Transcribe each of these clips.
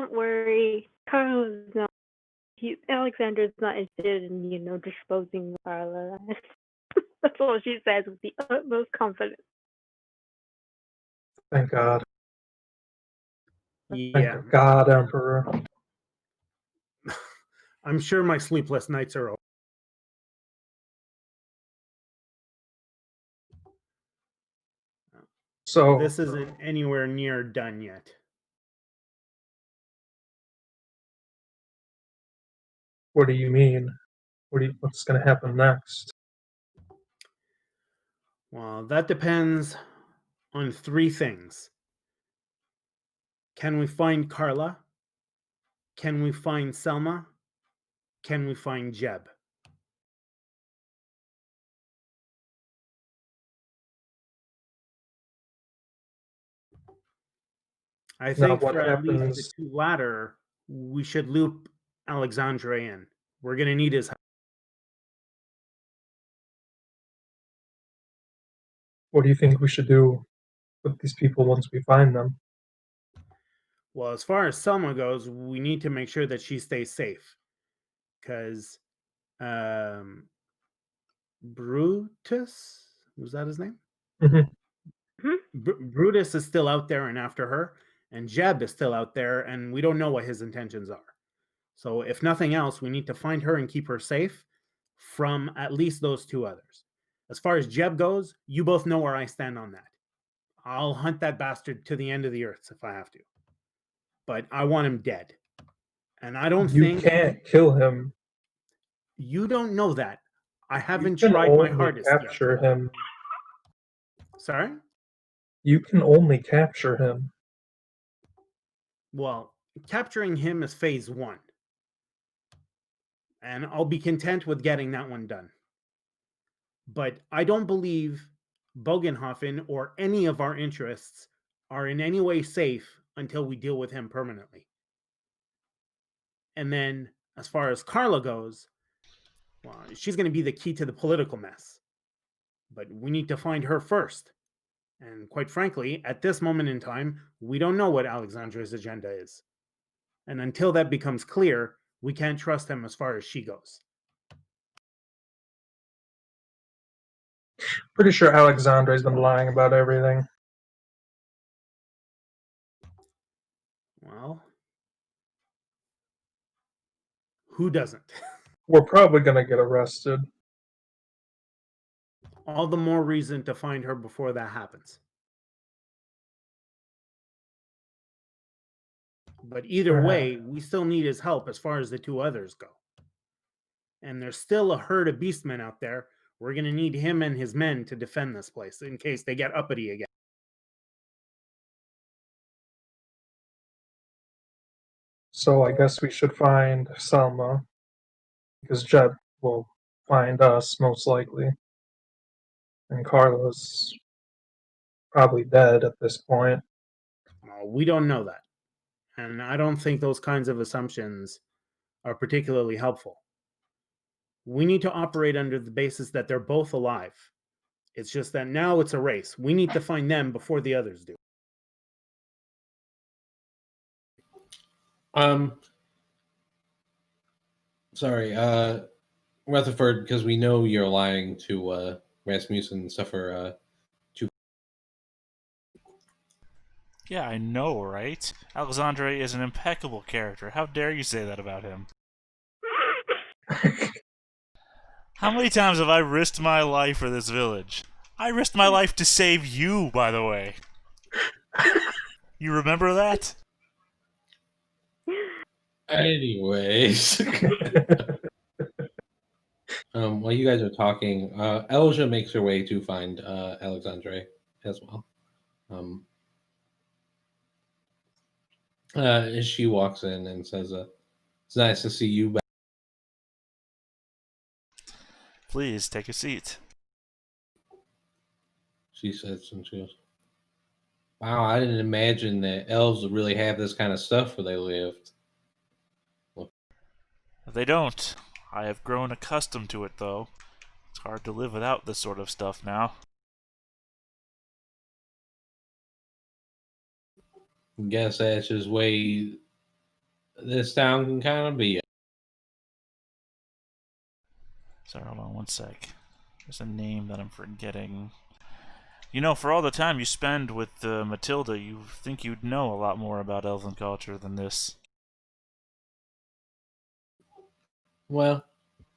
don't worry. Carlos not. Alexander's not interested in, disposing of Carla. That's all she says with the utmost confidence. Thank God. Yeah. Thank God, Emperor. I'm sure my sleepless nights are over. So this isn't anywhere near done yet. What do you mean? What's going to happen next? Well, that depends on three things. Can we find Carla? Can we find Selma? Can we find Jeb? I think for at least the two latter, we should loop Alexandre in. We're going to need his help. What do you think we should do with these people once we find them? Well, as far as Selma goes, we need to make sure that she stays safe. Because Brutus, was that his name? Mm-hmm. Brutus is still out there and after her, and Jeb is still out there, and we don't know what his intentions are. So if nothing else, we need to find her and keep her safe from at least those two others. As far as Jeb goes, you both know where I stand on that. I'll hunt that bastard to the end of the earth if I have to. But I want him dead. And I don't think... You can't kill him. You don't know that. I haven't tried my hardest yet. Capture him. Sorry? You can only capture him. Well, capturing him is phase 1. And I'll be content with getting that one done. But I don't believe Bogenhofen or any of our interests are in any way safe until we deal with him permanently. And then, as far as Carla goes, well, she's going to be the key to the political mess. But we need to find her first. And quite frankly, at this moment in time, we don't know what Alexandra's agenda is. And until that becomes clear, we can't trust him as far as she goes. Pretty sure Alexandra's been lying about everything. Well, who doesn't? We're probably going to get arrested. All the more reason to find her before that happens. But either way, we still need his help as far as the two others go. And there's still a herd of beastmen out there. We're going to need him and his men to defend this place in case they get uppity again. So I guess we should find Selma, because Jeb will find us most likely. And Carla's probably dead at this point. Well, we don't know that. And I don't think those kinds of assumptions are particularly helpful. We need to operate under the basis that they're both alive. It's just that now it's a race. We need to find them before the others do. Sorry, Rutherford, because we know you're lying to Rasmussen and stuff for Yeah, I know, right? Alexandre is an impeccable character. How dare you say that about him? How many times have I risked my life for this village? I risked my life to save you, by the way. You remember that? Anyways. While you guys are talking, Elja makes her way to find Alexandre as well. As she walks in and says, "It's nice to see you back." Please take a seat. She says, and she goes, "Wow, I didn't imagine that elves would really have this kind of stuff where they lived." They don't. I have grown accustomed to it, though. It's hard to live without this sort of stuff now. I guess that's just way this town can kind of be. Sorry, hold on one sec. There's a name that I'm forgetting. You know, for all the time you spend with Matilda, you think you'd know a lot more about elven culture than this. Well,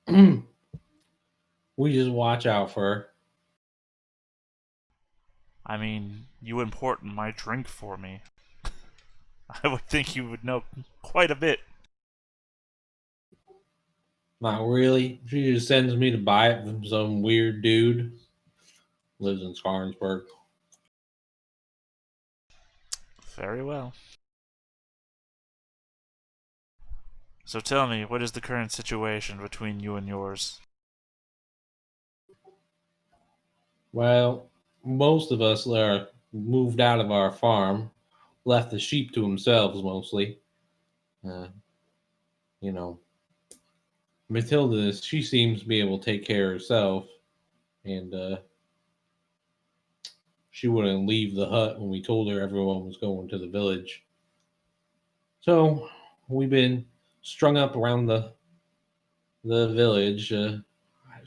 we just watch out for her. I mean, you import my drink for me. I would think you would know quite a bit. Not really. She just sends me to buy it from some weird dude. Lives in Scarnsburg. Very well. So tell me, what is the current situation between you and yours? Well, most of us are moved out of our farm, left the sheep to themselves mostly. Uh, you know, Matilda, she seems to be able to take care of herself, and she wouldn't leave the hut when we told her everyone was going to the village. So we've been strung up around the village,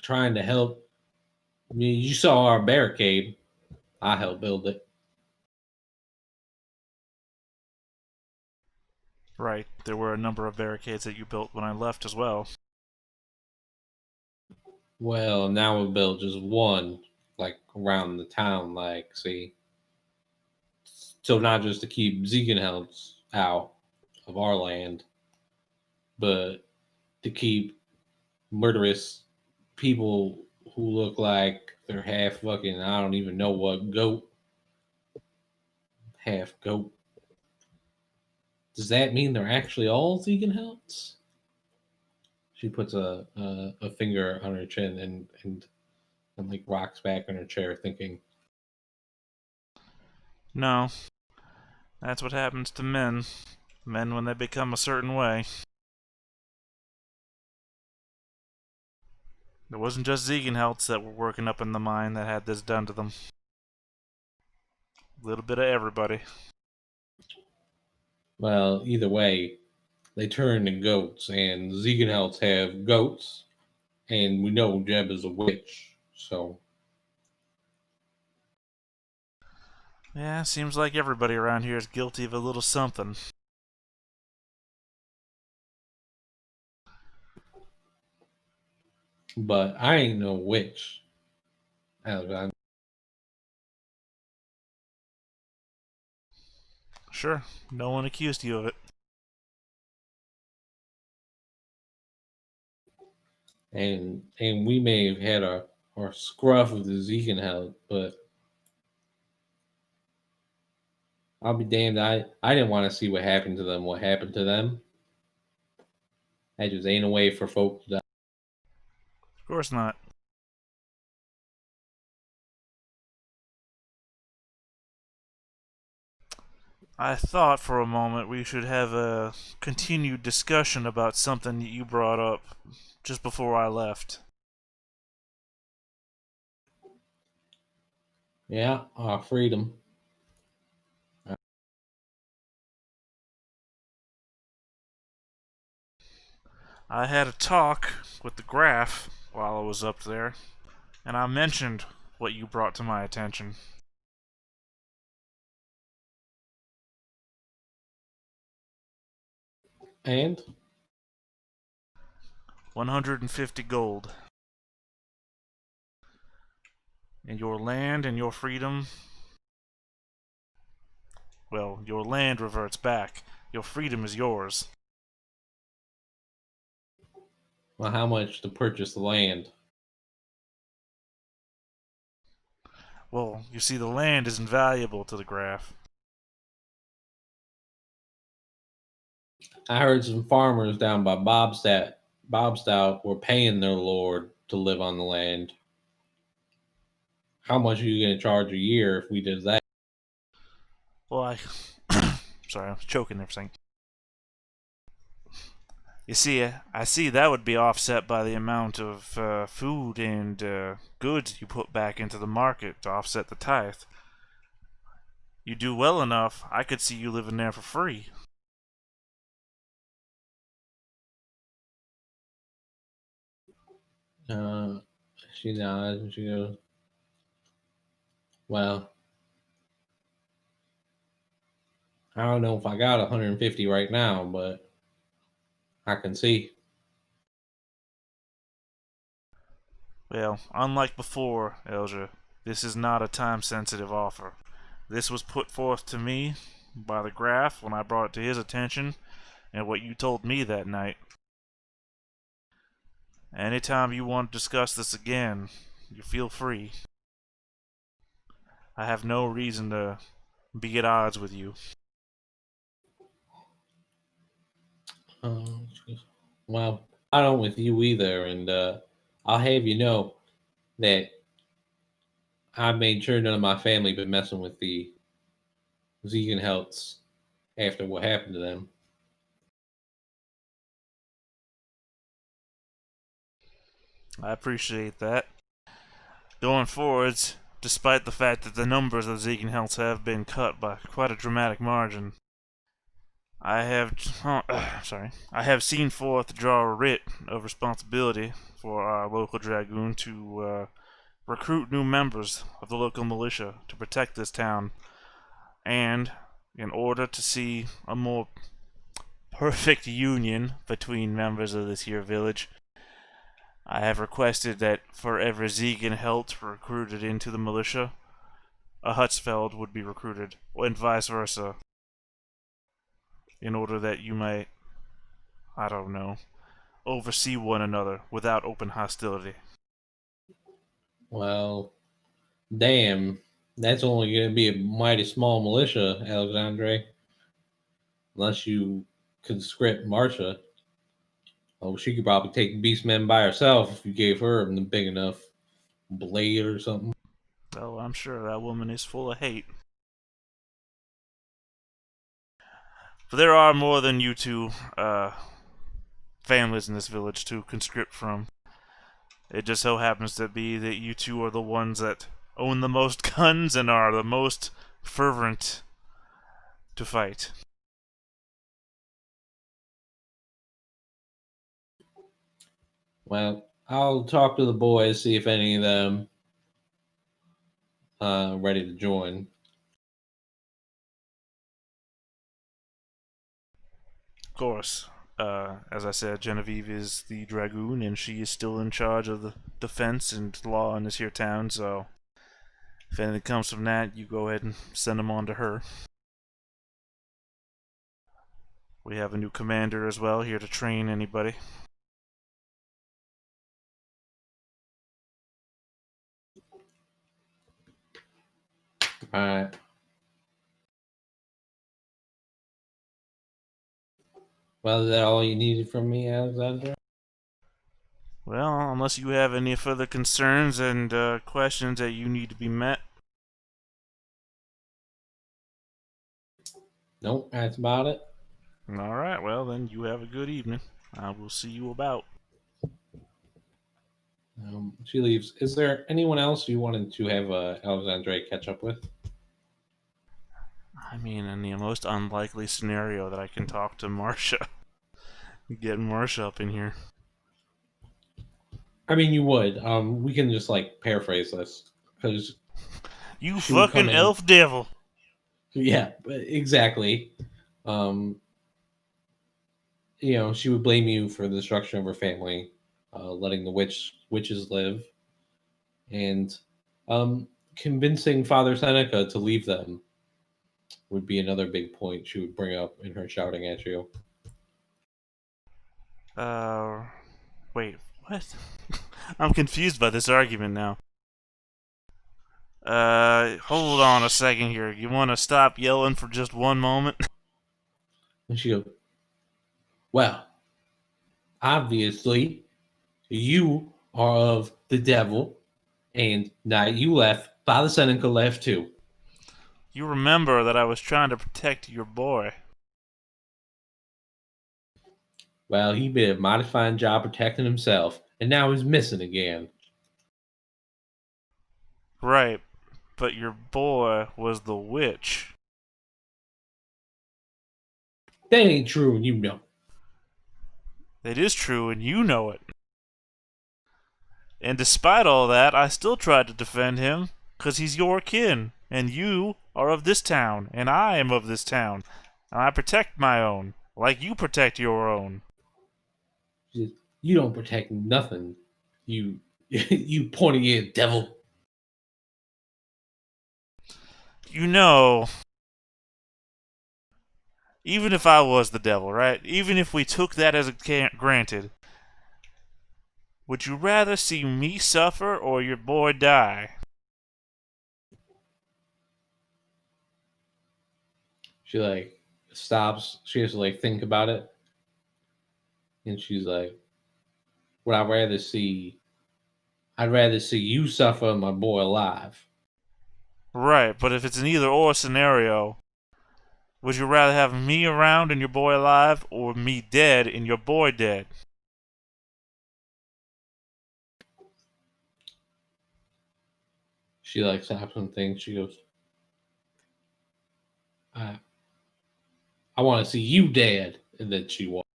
trying to help. I mean, you saw our barricade. I helped build it. Right, there were a number of barricades that you built when I left as well. Well, now we built just one, like around the town, like see. So not just to keep Ziegenhelds out of our land, but to keep murderous people who look like they're half fucking I don't even know what goat, half goat. Does that mean they're actually all Ziegenhelds? She puts a finger on her chin and like rocks back in her chair, thinking. No, that's what happens to men. Men when they become a certain way. It wasn't just Ziegenhelds that were working up in the mine that had this done to them. A little bit of everybody. Well, either way, they turn into goats, and Ziegenhelds have goats, and we know Jeb is a witch, so. Yeah, seems like everybody around here is guilty of a little something. But I ain't no witch. I- Sure, no one accused you of it. And we may have had our scruff with the Ziegenheld, but I'll be damned. I didn't want to see what happened to them. What happened to them? That just ain't a way for folk to die. Of course not. I thought for a moment we should have a continued discussion about something that you brought up just before I left. Yeah, our freedom. I had a talk with the Graph while I was up there, and I mentioned what you brought to my attention. And 150 gold. And your land and your freedom. Well, your land reverts back. Your freedom is yours. well, how much to purchase the land? Well, you see, the land is invaluable to the Graph. I heard some farmers down by Bobstout were paying their lord to live on the land. How much are you going to charge a year if we did that? Well, sorry, I was choking there for a second. You see, I see that would be offset by the amount of food and goods you put back into the market to offset the tithe. You do well enough, I could see you living there for free. Uh, she nods and she goes, "Well, I don't know if I got 150 right now, but I can see." Well, unlike before, Elja, this is not a time-sensitive offer. This was put forth to me by the Graf when I brought it to his attention, and what you told me that night. Anytime you want to discuss this again, you feel free. I have no reason to be at odds with you. She goes, "Well, I don't with you either, and I'll have you know that I made sure none of my family been messing with the vegan healths after what happened to them." I appreciate that. Going forwards, despite the fact that the numbers of Zegan Healths have been cut by quite a dramatic margin, I have I have seen forth to draw a writ of responsibility for our local dragoon to recruit new members of the local militia to protect this town, and in order to see a more perfect union between members of this here village, I have requested that for every Zegan Helt recruited into the militia, a Hutzfeld would be recruited, and vice versa, in order that you may, I don't know, oversee one another without open hostility. Well, damn, that's only going to be a mighty small militia, Alexandre. Unless you conscript Marcia. Oh, she could probably take Beastman by herself if you gave her a big enough blade or something. Oh, I'm sure that woman is full of hate. But there are more than you two families in this village to conscript from. It just so happens to be that you two are the ones that own the most guns and are the most fervent to fight. Well, I'll talk to the boys, see if any of them ready to join. Of course, as I said, Genevieve is the dragoon, and she is still in charge of the defense and law in this here town. So, if anything comes from that, you go ahead and send them on to her. We have a new commander as well here to train anybody. All right. Well, is that all you needed from me, Alexandra? Well, unless you have any further concerns and questions that you need to be met. Nope, that's about it. Alright, well then you have a good evening. I will see you about. She leaves. Is there anyone else you wanted to have Alexandre catch up with? I mean, in the most unlikely scenario that I can talk to Marcia. Get Marcia up in here. I mean, you would. We can just like paraphrase this because You she would come fucking in. elf devil! Yeah, exactly. Um, she would blame you for the destruction of her family, letting the witches live, and convincing Father Seneca to leave them would be another big point she would bring up in her shouting at you. Wait, what? I'm confused by this argument now. Hold on a second here. You want to stop yelling for just one moment? And she goes, "Well, obviously, you are of the devil, and now you left. Father Seneca left too." You remember that I was trying to protect your boy. Well, he did a mighty fine job protecting himself, and now he's missing again. Right, but your boy was the witch. That ain't true, and you know. It is true, and you know it. And despite all that, I still tried to defend him, 'cause he's your kin, and you are of this town, and I am of this town, and I protect my own, like you protect your own. She says, you don't protect nothing, you you pointy-eared devil. You know, even if I was the devil, right? Even if we took that as a granted, would you rather see me suffer or your boy die? She like stops. She has to like think about it, and she's like, "Would I rather see? I'd rather see you suffer and my boy alive." Right, but if it's an either-or scenario, would you rather have me around and your boy alive, or me dead and your boy dead? She like stops and thinks. She goes, "I want to see you dead," and then she walks.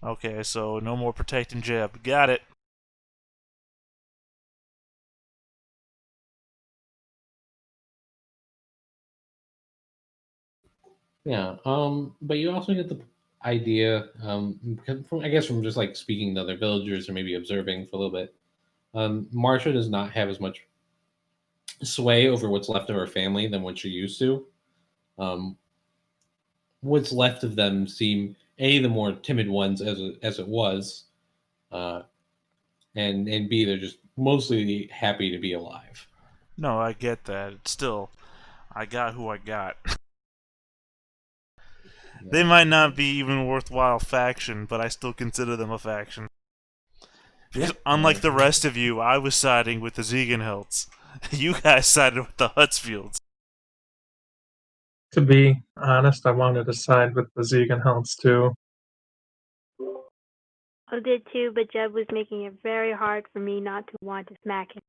Okay, so no more protecting Jeb. Got it. Yeah. But you also get the idea, from, I guess from just like speaking to other villagers or maybe observing for a little bit. Marsha does not have as much sway over what's left of her family than what she used to. Um, what's left of them seem the more timid ones as it was, uh, and B, they're just mostly happy to be alive. No, I get that. It's still, I got who I got. They might not be even worthwhile faction, but I still consider them a faction. Because unlike the rest of you, I was siding with the Ziegenhelds. You guys sided with the Hutsfields. To be honest, I wanted to side with the Ziegenhelds too. I did too, but Jeb was making it very hard for me not to want to smack him.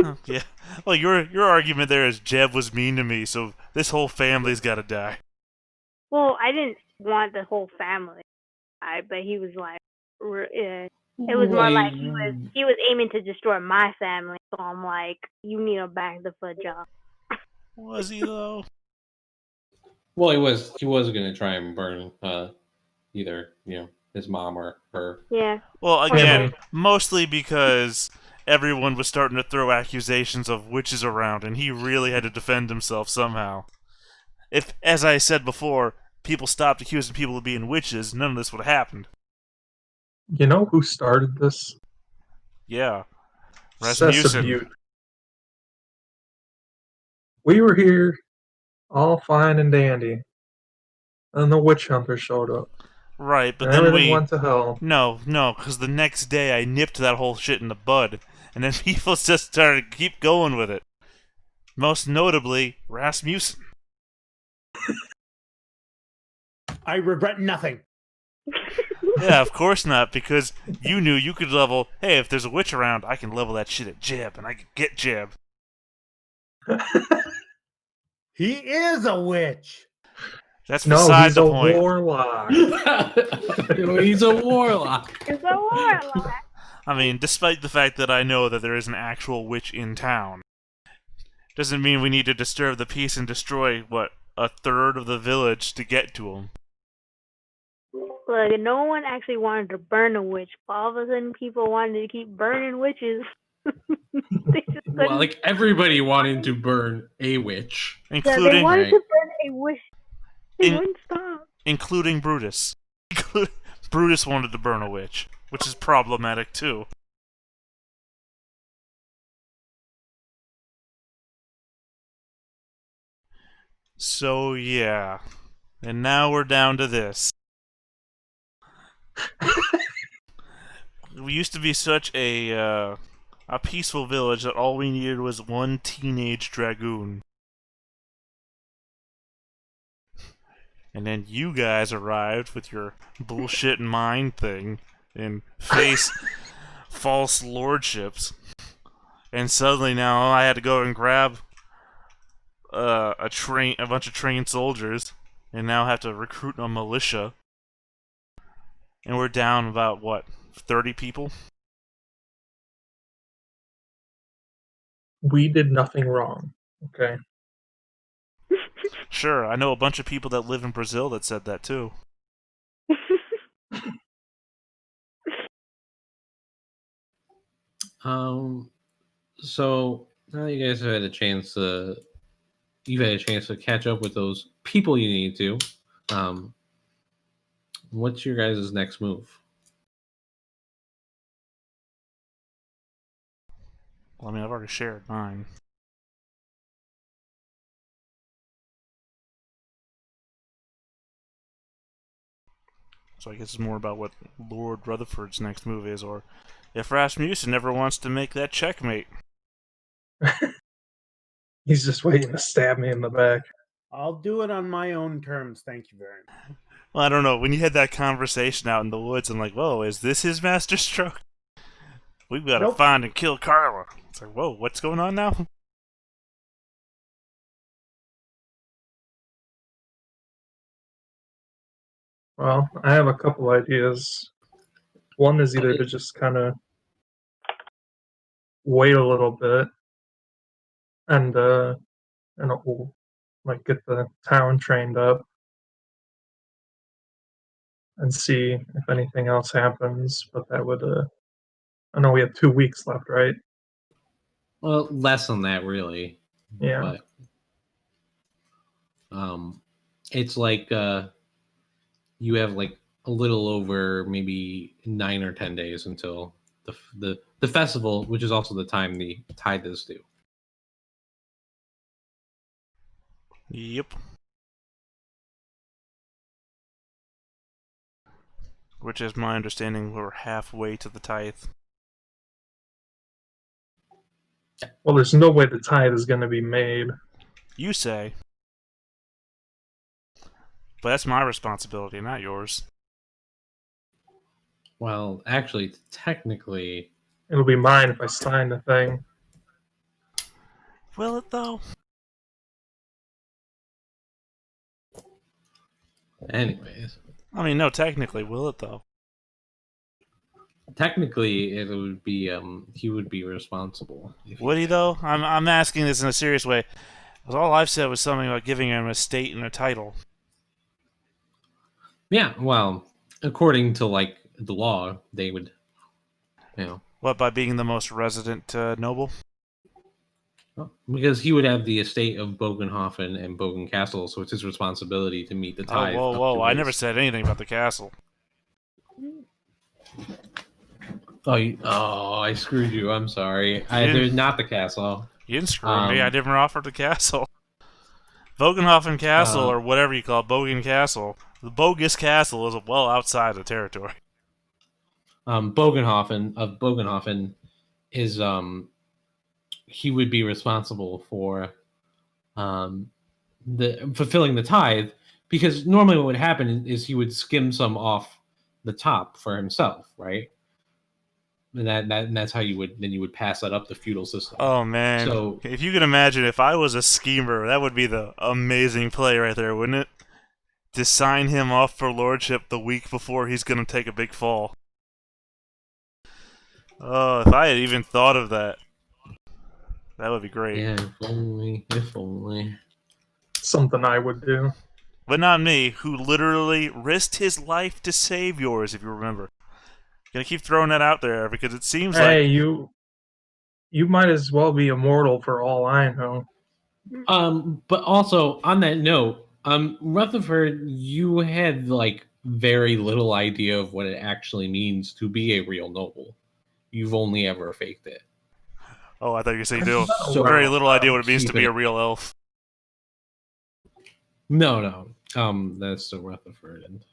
Oh, yeah. Well, your argument there is Jeb was mean to me, so this whole family's got to die. Well, I didn't want the whole family, but he was like, it was more like he was aiming to destroy my family. So I'm like, you need to back the fudge up. Was he though? Well, he was going to try and burn either his mom or her. Yeah. Well, again, mostly because everyone was starting to throw accusations of witches around, and he really had to defend himself somehow. If, as I said before, people stopped accusing people of being witches, none of this would have happened. You know who started this? Yeah. Rasmussen. Butte. We were here, all fine and dandy, and the witch hunter showed up. Right, but and then everything went to hell. No, because the next day I nipped that whole shit in the bud, and then people just started to keep going with it. Most notably, Rasmussen. I regret nothing. Yeah, of course not, because you knew you could level, hey, if there's a witch around, I can level that shit at Jeb, and I can get Jeb. He is a witch. That's beside he's the a point. warlock. He's a warlock. He's a warlock. I mean, despite the fact that I know that there is an actual witch in town, doesn't mean we need to disturb the peace and destroy, what, a third of the village to get to him. Look, no one actually wanted to burn a witch, but all of a sudden people wanted to keep burning witches. Well, like everybody wanted to burn a witch, including they wanted to burn a witch. They wouldn't stop. Including Brutus. Brutus wanted to burn a witch, which is problematic too. So yeah, and now we're down to this. We used to be such a peaceful village that all we needed was one teenage dragoon. And then you guys arrived with your bullshit mind thing and face false lordships. And suddenly now I had to go and grab a bunch of trained soldiers, and now have to recruit a militia. And we're down about, what, 30 people? we did nothing wrong. Okay. Sure, I know a bunch of people that live in Brazil that said that too. So now you guys have had a chance to, you've had a chance to catch up with those people you need to. What's your guys' next move? Well, I mean, I've already shared mine. So I guess it's more about what Lord Rutherford's next move is, or if Rasmussen never wants to make that checkmate. He's just waiting to stab me in the back. I'll do it on my own terms. Thank you very much. Well, I don't know. When you had that conversation out in the woods, I'm like, whoa, is this his master stroke? We've got to Nope. find and kill Carla. It's like, whoa, what's going on now? Well, I have a couple ideas. One is either to just kind of wait a little bit and we'll, like, get the town trained up and see if anything else happens. But that would I know we have 2 weeks left, right? Well, less than that, really. Yeah. But it's like you have like a little over maybe 9 or 10 days until the festival, which is also the time the tithe is due. Yep. Which is my understanding we're halfway to the tithe. Well, there's no way the tithe is going to be made. You say. But that's my responsibility, not yours. Well, actually, technically, It'll be mine if I sign the thing. Will it, though? anyways, I mean, no, technically, will it, though? technically it would be he would be responsible. Would he, though? I'm asking this in a serious way. Because all I've said was something about giving him a state and a title. Yeah, well, according to like the law, they would, you know. What, by being the most resident noble? Because he would have the estate of Bogenhofen and Bogen Castle, so it's his responsibility to meet the tithe. Oh, whoa! I never said anything about the castle. Oh, I screwed you. I'm sorry. There's not the castle. You didn't screw me. I never offered the castle. Bogenhofen Castle, or whatever you call it, Bogen Castle. The bogus castle is well outside the territory. Bogenhofen is he would be responsible for the fulfilling the tithe, because normally what would happen is he would skim some off the top for himself, right? And that's how you would pass that up the feudal system. Oh man! So if you can imagine, if I was a schemer, that would be the amazing play right there, wouldn't it? To sign him off for lordship the week before he's gonna take a big fall. Oh, if I had even thought of that, that would be great. yeah, if only. Something I would do. But not me, who literally risked his life to save yours, if you remember. Gonna keep throwing that out there because it seems like... Hey, you might as well be immortal for all I know. But also on that note, Rutherford, you had like very little idea of what it actually means to be a real noble. You've only ever faked it. Oh, I thought you were saying you do. So very little idea what it means to be a real elf. No. That's the Rutherford. And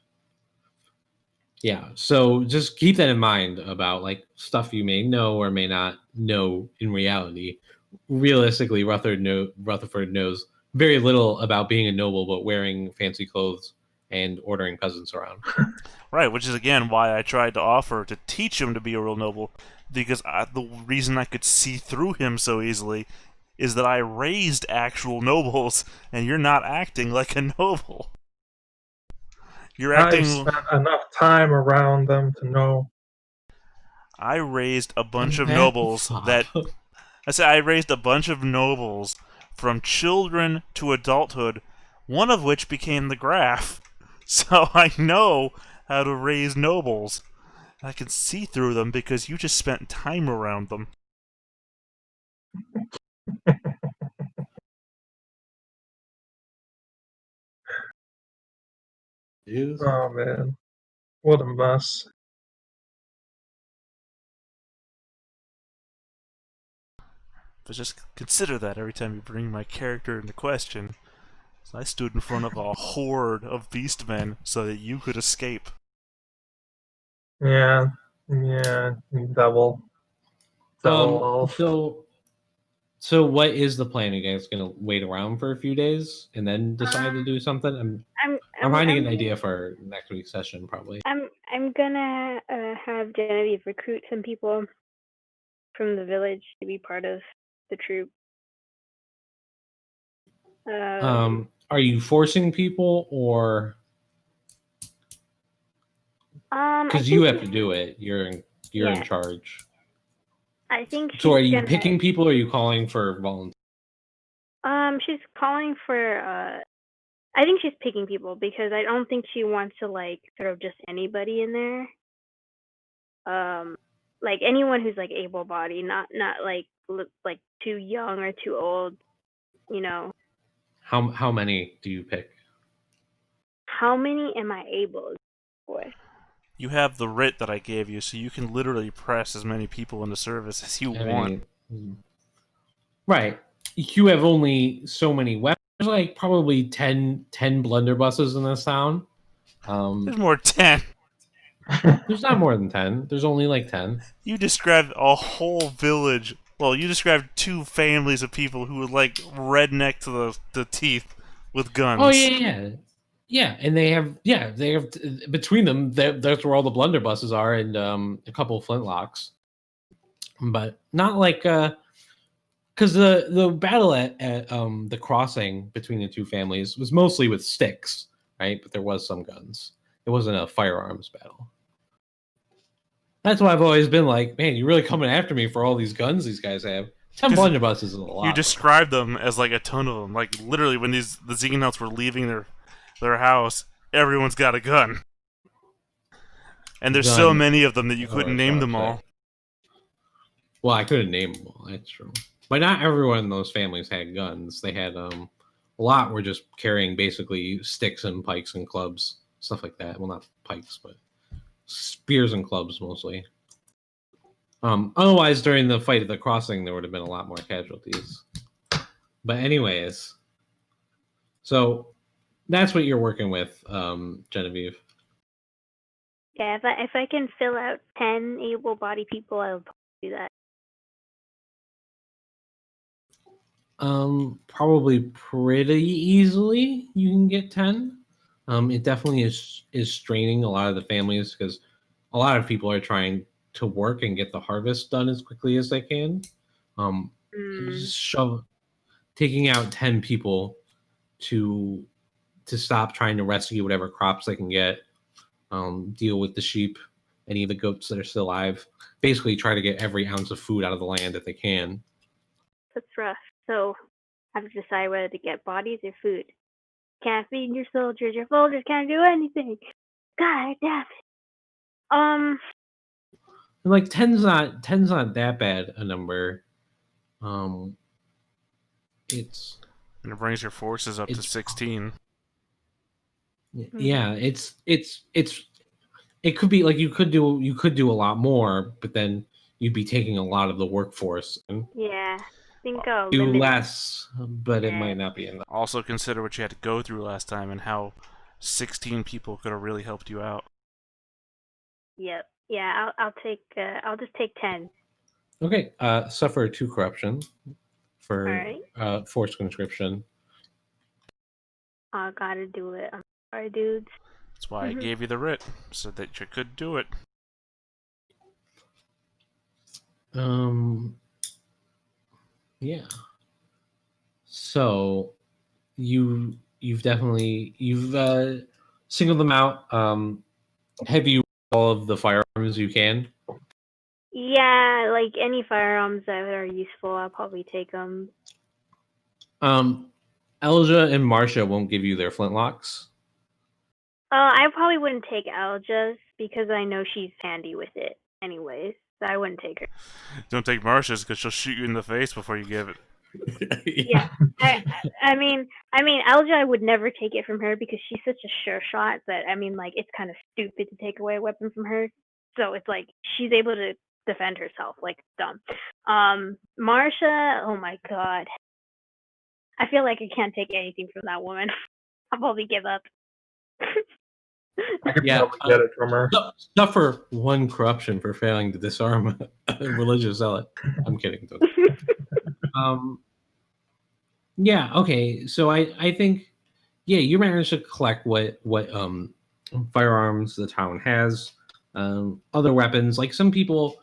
yeah, so just keep that in mind about like stuff you may know or may not know in reality. Realistically, Rutherford knows very little about being a noble, but wearing fancy clothes and ordering peasants around. Right, which is again why I tried to offer to teach him to be a real noble, because the reason I could see through him so easily is that I raised actual nobles, and you're not acting like a noble. You're acting. I've spent enough time around them to know. I raised a bunch of nobles that I said I raised a bunch of nobles from children to adulthood, one of which became the graph. So I know how to raise nobles. I can see through them because you just spent time around them. Jeez. Oh man, what a mess. But just consider that every time you bring my character into question. So I stood in front of a horde of beastmen so that you could escape. Yeah, yeah, double. Double. So what is the plan? You guys gonna wait around for a few days and then decide to do something? I'm finding an idea for next week's session, probably. I'm gonna have Genevieve recruit some people from the village to be part of the troop. Are you forcing people, or because you have to do it? You're in charge. I think So are she's you gonna. picking people, or are you calling for volunteers? She's calling for. I think she's picking people because I don't think she wants to like throw just anybody in there. Like anyone who's like able-bodied, not like too young or too old. You know. How many do you pick? How many am I able for? You have the writ that I gave you, so you can literally press as many people into service as you want. Right. You have only so many weapons. There's like probably 10 blunderbusses in this town. There's more than 10. There's not more than 10. There's only like 10. You described a whole village. Well, you described 2 families of people who were like redneck to the teeth with guns. Oh yeah. And they have between them. That's where all the blunderbusses are, and a couple of flintlocks. But not like because the battle at the crossing between the two families was mostly with sticks, right? But there was some guns. It wasn't a firearms battle. That's why I've always been like, man, you're really coming after me for all these guns these guys have. 10 blunderbusses is a lot. You described them as like a ton of them. Like literally, when the Zegenhelts were leaving their house, everyone's got a gun, and there's so many of them that you couldn't name them all. Well, I couldn't name them all. That's true. But not everyone in those families had guns. They had a lot were just carrying basically sticks and pikes and clubs, stuff like that. Well, not pikes, but spears and clubs mostly. Otherwise, during the fight at the crossing, there would have been a lot more casualties. But anyways, so that's what you're working with, Genevieve. Yeah, if I can fill out 10 able-bodied people, I'll do that. Probably pretty easily you can get 10. It definitely is straining a lot of the families because a lot of people are trying to work and get the harvest done as quickly as they can. Just taking out 10 people to stop trying to rescue whatever crops they can get, deal with the sheep, any of the goats that are still alive, basically try to get every ounce of food out of the land that they can. That's rough. So I have to decide whether to get bodies or food. Can't feed your soldiers. Your soldiers can't do anything. God damn it. Like 10's not that bad a number. It's And it brings your forces up to 16. Yeah, it could be like you could do a lot more, but then you'd be taking a lot of the workforce. And yeah, I think I'll do limit less, but it might not be enough. Also consider what you had to go through last time and how 16 people could have really helped you out. Yep. Yeah, I'll just take 10. Okay. Suffer 2 corruption for forced conscription. I gotta do it. I'm sorry, dudes. That's why I gave you the writ, so that you could do it. Yeah. So you've definitely singled them out. Have you all of the firearms you can? Yeah, like any firearms that are useful, I'll probably take them. Elja and Marcia won't give you their flintlocks. I probably wouldn't take Alja's because I know she's handy with it anyways. So I wouldn't take her. Don't take Marcia's because she'll shoot you in the face before you give it. Yeah. I mean, Alja, I would never take it from her because she's such a sure shot that, I mean, like, it's kind of stupid to take away a weapon from her. So it's like, she's able to defend herself, like, dumb. Marcia, oh my god. I feel like I can't take anything from that woman. I'll probably give up. I could Yeah, probably get it from her. Suffer one corruption for failing to disarm a religious zealot. I'm kidding. Yeah. Okay. So I think, yeah, you managed to collect what firearms the town has, other weapons. Like some people,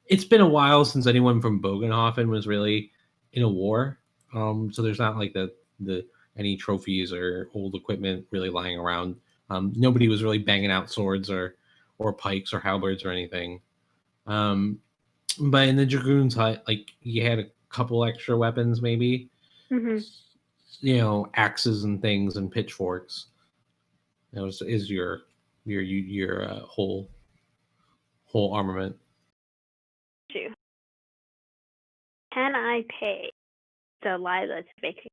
it's been a while since anyone from Bogenhofen was really in a war. So there's not like the any trophies or old equipment really lying around. Nobody was really banging out swords or pikes or halberds or anything. But in the dragoon's hut, like you had a couple extra weapons, maybe. Mhm. You know, axes and things and pitchforks. That is your whole armament. Can I pay Delilah to make it?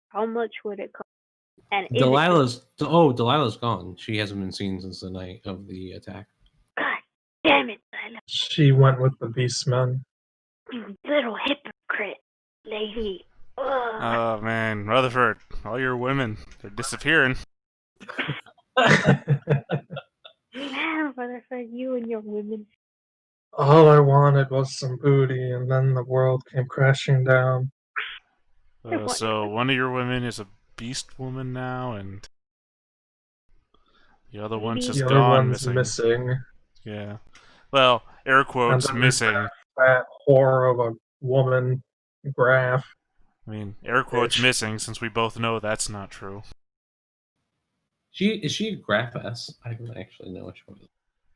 How much would it cost? And is Delilah's gone. She hasn't been seen since the night of the attack. God damn it, Delilah. She went with the beastmen. You little hypocrite, lady. Ugh. Oh man, Rutherford, all your women, they're disappearing. Man, Rutherford, you and your women. All I wanted was some booty, and then the world came crashing down. So one of your women is a beast woman now, and the other one's just The other gone one's missing. missing. Yeah. Well, air quotes, And then there's missing. that whore of a woman, Graf. I mean, air quotes Ish. missing, since we both know that's not true. Is she a Graphess? I don't actually know which one.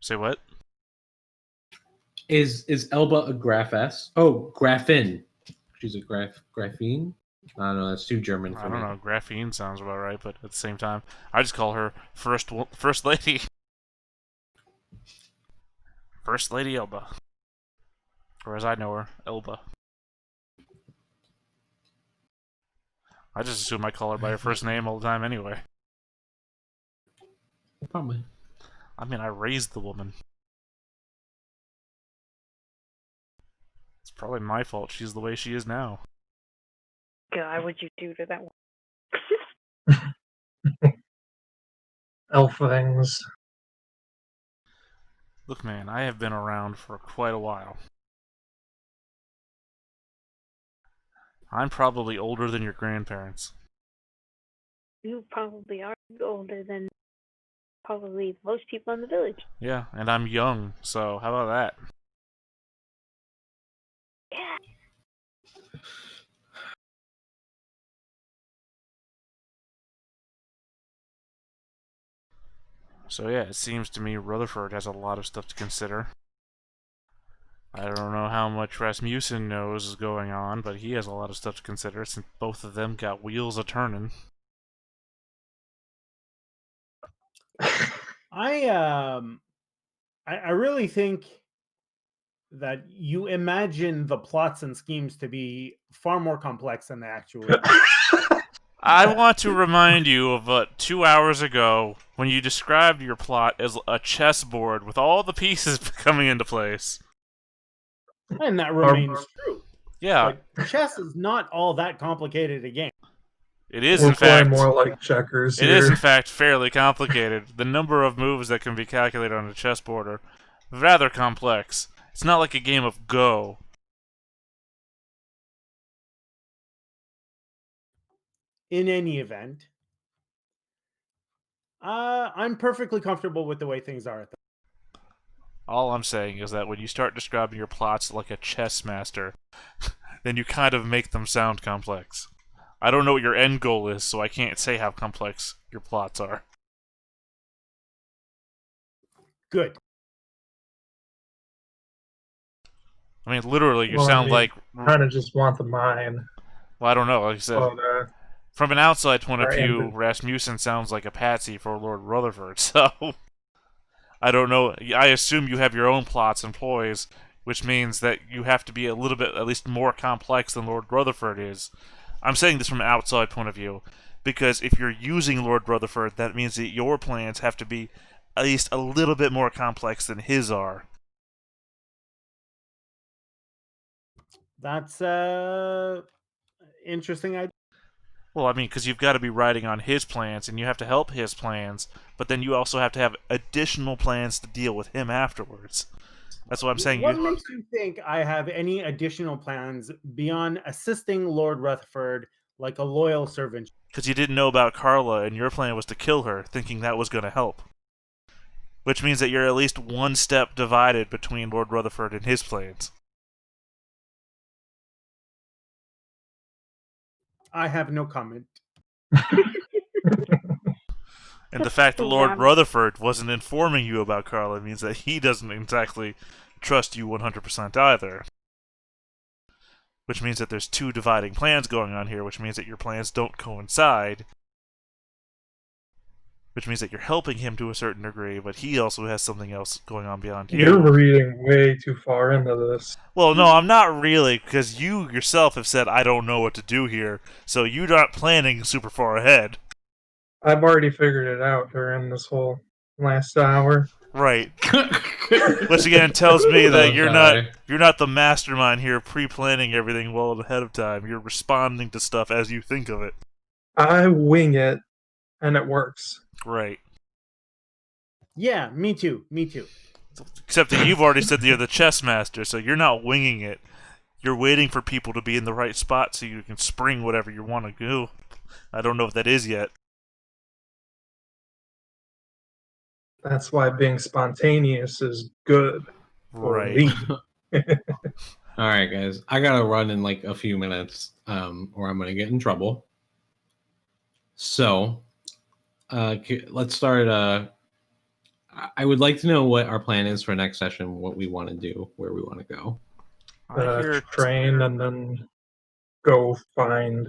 Say what? Is Elba a Graphess? Oh, Graphene. She's a Graphene? I don't know. That's too German for I don't me. know. Graphene sounds about right, but at the same time, I just call her First Lady. First Lady Elba. Or as I know her, Elba. I just assume I call her by her first name all the time anyway. Probably. I mean, I raised the woman. It's probably my fault she's the way she is now. God, what'd you do to that one? Elf things. Look, man, I have been around for quite a while. I'm probably older than your grandparents. You probably are older than probably most people in the village. Yeah, and I'm young, so how about that? Yeah. So yeah, it seems to me Rutherford has a lot of stuff to consider. I don't know how much Rasmussen knows is going on, but he has a lot of stuff to consider since both of them got wheels a turning. I really think that you imagine the plots and schemes to be far more complex than they actually are. I want to remind you of 2 hours ago when you described your plot as a chessboard with all the pieces coming into place. And that remains true. Yeah, But chess is not all that complicated a game. it is We're in playing fact more like checkers it here. is in fact fairly complicated. The number of moves that can be calculated on a chessboard are rather complex. It's not like a game of Go. In any event, I'm perfectly comfortable with the way things are at the All I'm saying is that when you start describing your plots like a chess master, then you kind of make them sound complex. I don't know what your end goal is, so I can't say how complex your plots are. Good. I mean, literally, you Well, I sound mean, like. kind of just want the mine. Well, I don't know. Like I said, But, from an outside point of our view, ambi- Rasmussen sounds like a patsy for Lord Rutherford. So I don't know. I assume you have your own plots and ploys, which means that you have to be a little bit, at least, more complex than Lord Rutherford is. I'm saying this from an outside point of view, because if you're using Lord Rutherford, that means that your plans have to be at least a little bit more complex than his are. That's interesting idea. Well, I mean, because you've got to be riding on his plans, and you have to help his plans, but then you also have to have additional plans to deal with him afterwards. That's what I'm saying. What makes you think I have any additional plans beyond assisting Lord Rutherford like a loyal servant? Because you didn't know about Carla, and your plan was to kill her, thinking that was going to help. Which means that you're at least one step divided between Lord Rutherford and his plans. I have no comment. And the fact that Lord Rutherford wasn't informing you about Carla means that he doesn't exactly trust you 100% either. Which means that there's two dividing plans going on here, which means that your plans don't coincide. Which means that you're helping him to a certain degree, but he also has something else going on beyond you. You're reading way too far into this. Well, no, I'm not really, because you yourself have said, I don't know what to do here, so you're not planning super far ahead. I've already figured it out during this whole last hour. Right. Which again tells me that you're not the mastermind here pre-planning everything well ahead of time. You're responding to stuff as you think of it. I wing it, and it works. Right. Yeah, me too. Except that you've already said that you're the chess master, so you're not winging it. You're waiting for people to be in the right spot so you can spring whatever you want to do. I don't know if that is yet. That's why being spontaneous is good. Right. All right, guys. I gotta run in like a few minutes, or I'm gonna get in trouble. So, let's start. I would like to know what our plan is for next session, what we want to do, where we want to go. Train and then go find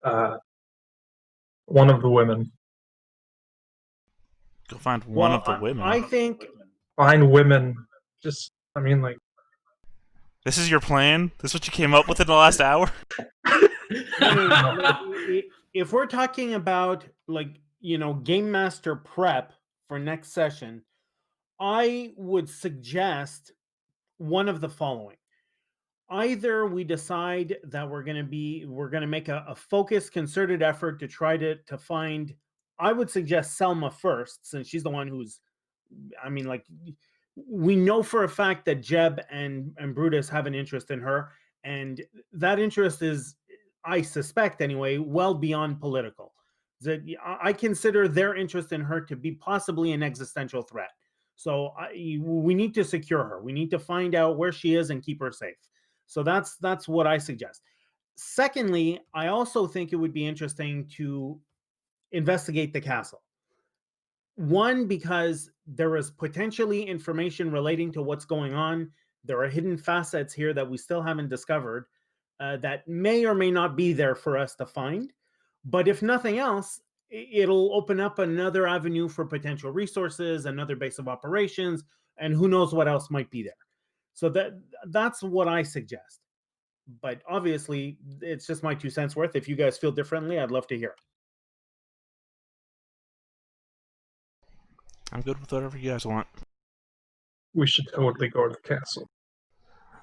one of the women. Go find one of the women. I think find women. Just, I mean, like. This is your plan? This is what you came up with in the last hour? If we're talking about, like, Game Master prep for next session, I would suggest one of the following. Either we decide that we're going to make a focused, concerted effort to try to find, I would suggest Selma first, since she's the one who's, I mean, like, we know for a fact that Jeb and Brutus have an interest in her, and that interest is, I suspect anyway, well beyond political. That I consider their interest in her to be possibly an existential threat. So we need to secure her. We need to find out where she is and keep her safe. So that's what I suggest. Secondly, I also think it would be interesting to investigate the castle. One, because there is potentially information relating to what's going on. There are hidden facets here that we still haven't discovered that may or may not be there for us to find. But if nothing else, it'll open up another avenue for potential resources, another base of operations, and who knows what else might be there. So that's what I suggest. But obviously, it's just my 2 cents worth. If you guys feel differently, I'd love to hear it. I'm good with whatever you guys want. We should totally go to the castle.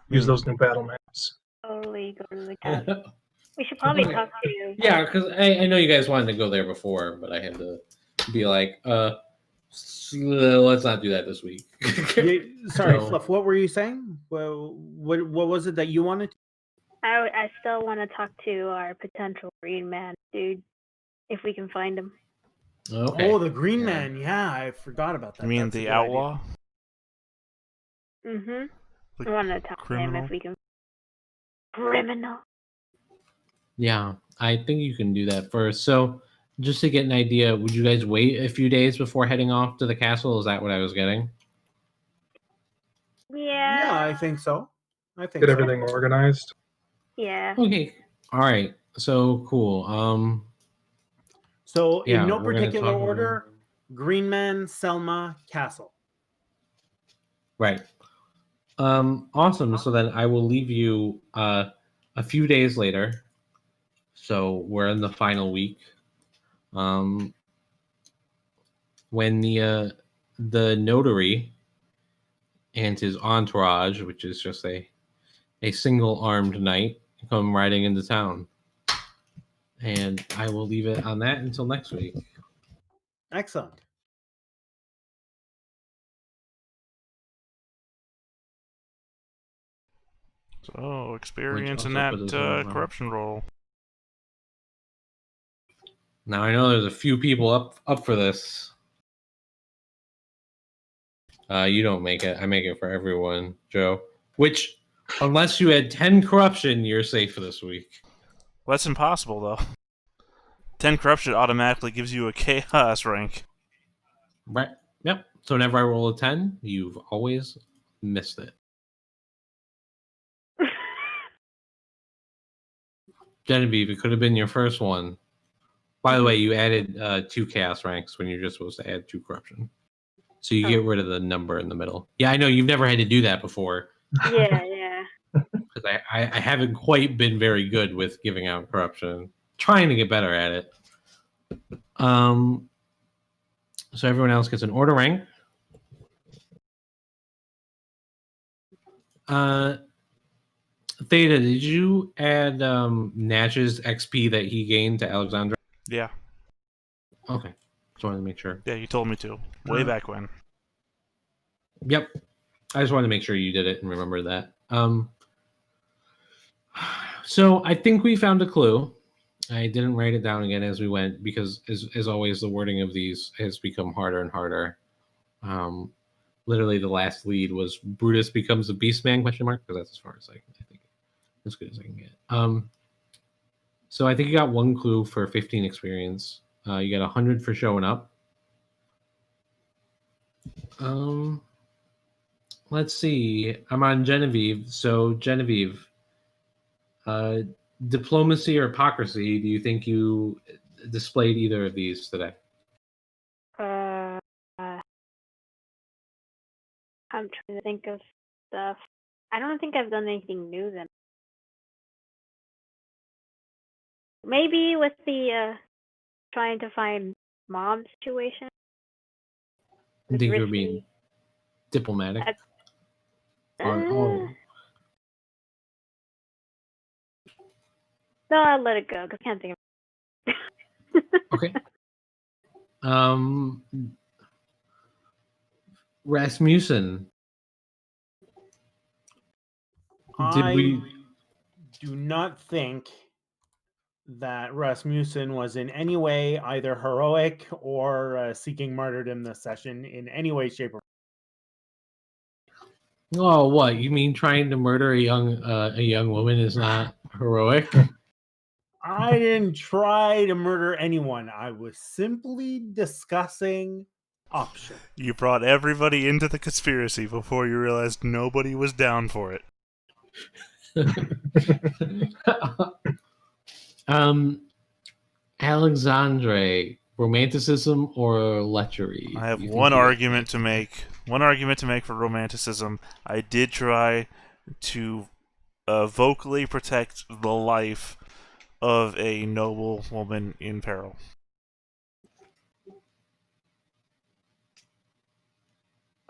Use those new battle maps. Totally go to the castle. We should probably talk to you. Yeah, because I know you guys wanted to go there before, but I had to be like, let's not do that this week. Sorry, Fluff, what were you saying? Well, what was it that you wanted? I still want to talk to our potential green man dude, if we can find him. Okay. Oh, the green man. Yeah, I forgot about that. You mean the outlaw? Mm-hmm. I want to talk to him if we can. Criminal. Yeah, I think you can do that first. So, just to get an idea, would you guys wait a few days before heading off to the castle? Is that what I was getting? Yeah. Yeah, I think so. I think Get so. everything organized. Yeah. Okay. All right. So cool. So Yeah, in no we're gonna particular talk order, Greenman, Selma, Castle. Right. Awesome. So then I will leave you a few days later. So we're in the final week. When the notary and his entourage, which is just a single armed knight, come riding into town. And I will leave it on that until next week. Excellent. So, experience also in that put his own, corruption roll. Now I know there's a few people up for this. You don't make it. I make it for everyone, Joe. Which, unless you had 10 corruption, you're safe for this week. Well, that's impossible, though. 10 corruption automatically gives you a chaos rank. Right. Yep. So whenever I roll a 10, you've always missed it. Genevieve, it could have been your first one. By the way, you added 2 chaos ranks when you're just supposed to add 2 corruption. So you get rid of the number in the middle. Yeah, I know you've never had to do that before. Yeah. Because I haven't quite been very good with giving out corruption. Trying to get better at it. So everyone else gets an order rank. Theta, did you add Nash's XP that he gained to Alexandra? Yeah. Okay. Just wanted to make sure. Yeah, you told me to. Way back when. Yep. I just wanted to make sure you did it and remember that. So I think we found a clue. I didn't write it down again as we went because, as always, the wording of these has become harder and harder. Literally, the last lead was Brutus becomes a beastman? Because that's as far as I think, as good as I can get. So I think you got 1 clue for 15 experience. You got 100 for showing up. Let's see. I'm on Genevieve. So Genevieve, diplomacy or hypocrisy, do you think you displayed either of these today? I'm trying to think of stuff. I don't think I've done anything new then. Maybe with the trying to find mom situation. I think you're being diplomatic. No, I'll let it go because I can't think of it. Okay. Rasmussen. I do not think that Rasmussen was in any way either heroic or seeking martyrdom this session in any way, shape, or form. Oh, what? You mean trying to murder a young woman is not heroic? I didn't try to murder anyone. I was simply discussing options. You brought everybody into the conspiracy before you realized nobody was down for it. Alexandre, romanticism or lechery? I have one argument to make. One argument to make for romanticism. I did try to vocally protect the life of a noble woman in peril.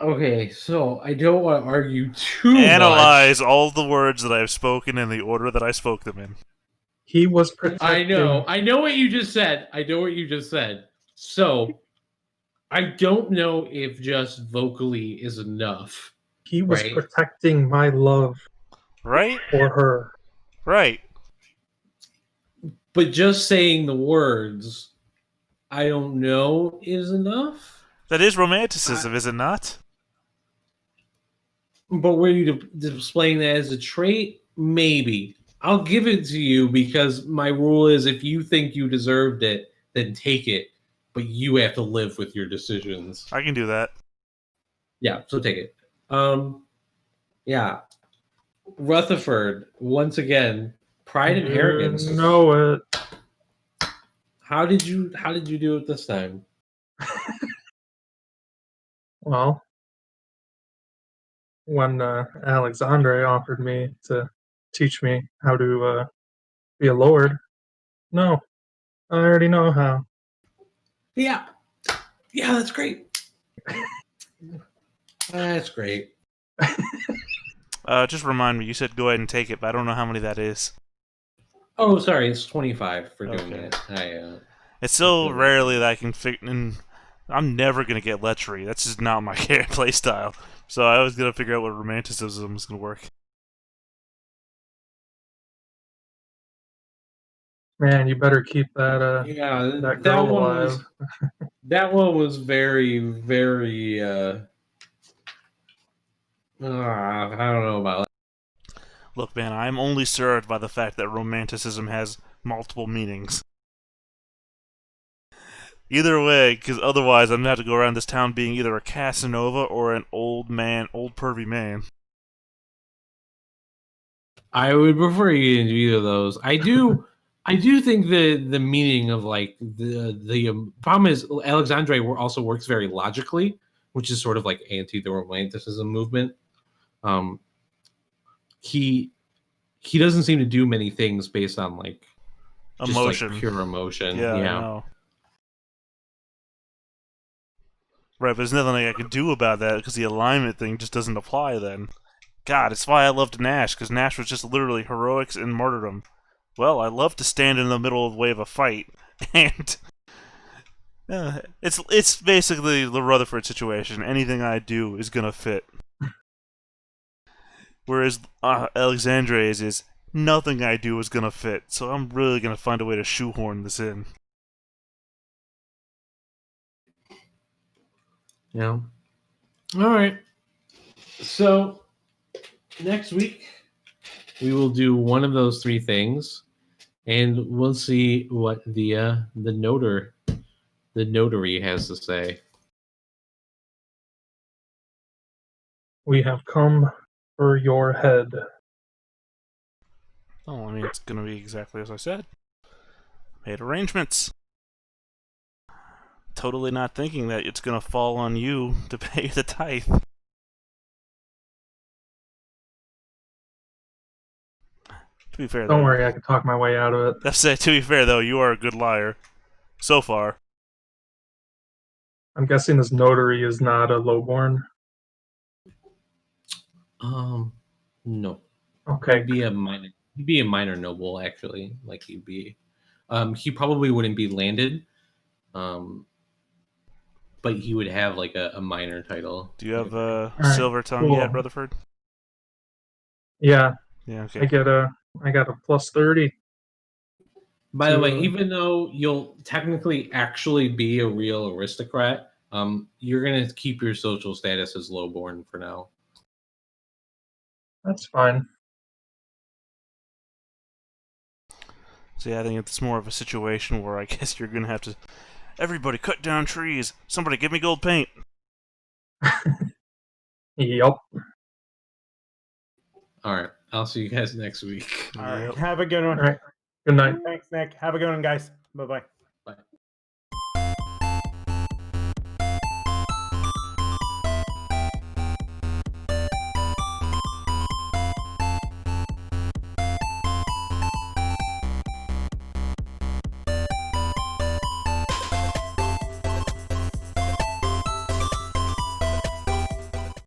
Okay, so I don't want to argue too Analyze much. all the words that I have spoken in the order that I spoke them in. He was protecting. I know what you just said. So I don't know if just vocally is enough. He was protecting my love, right, for her. Right. But just saying the words, I don't know, is enough. That is romanticism, is it not? But were you displaying that as a trait? Maybe. I'll give it to you because my rule is if you think you deserved it, then take it. But you have to live with your decisions. I can do that. Yeah, so take it. Yeah. Rutherford, once again, pride and You arrogance. know it. How did you do it this time? Well, when Alexandre offered me to teach me how to be a lord, no, I already know how. Yeah. Yeah, that's great. That's great. Just remind me, you said go ahead and take it, but I don't know how many that is. Oh, sorry, it's 25 for doing Okay. it. It's so rarely that I can figure. And I'm never gonna get lechery. That's just not my play style. So I was gonna figure out what romanticism is gonna work. Man, you better keep that Yeah, that girl one alive. was that one was very, very I don't know about that. Look, man, I'm only served by the fact that romanticism has multiple meanings. Either way, because otherwise I'm gonna have to go around this town being either a Casanova or an old pervy man. I would prefer you didn't do either of those. I do think the meaning of like the problem is Alexandre also works very logically, which is sort of like anti the romanticism movement. He doesn't seem to do many things based on like Emotion. just like pure emotion. Yeah, I know. Right, but there's nothing I can do about that because the alignment thing just doesn't apply then. God, it's why I loved Nash, because Nash was just literally heroics and martyrdom. Well, I love to stand in the middle of the way of a fight, and it's basically the Rutherford situation. Anything I do is gonna fit. Whereas Alexandre's is nothing I do is gonna fit, so I'm really gonna find a way to shoehorn this in. Yeah. All right. So next week we will do one of those three things, and we'll see what the notary has to say. We have come for your head. Oh, I mean, it's gonna be exactly as I said. Made arrangements. Totally not thinking that it's gonna fall on you to pay the tithe. To be fair, Don't though, worry, I can talk my way out of it. that's it. To be fair, though, you are a good liar. So far. I'm guessing this notary is not a lowborn. No. Okay. He'd be a minor noble, actually. Like he'd be. He probably wouldn't be landed. But he would have like a minor title. Do you have All right, silver tongue cool. yet, Rutherford? Yeah, Yeah. Okay. I got a plus 30. By the way, even though you'll technically actually be a real aristocrat, you're gonna keep your social status as lowborn for now. That's fine. So yeah, I think it's more of a situation where I guess you're gonna have to. Everybody, cut down trees. Somebody, give me gold paint. Yup. All right, I'll see you guys next week. All right. Have a good one. All right. Good night. Thanks, Nick. Have a good one, guys. Bye bye.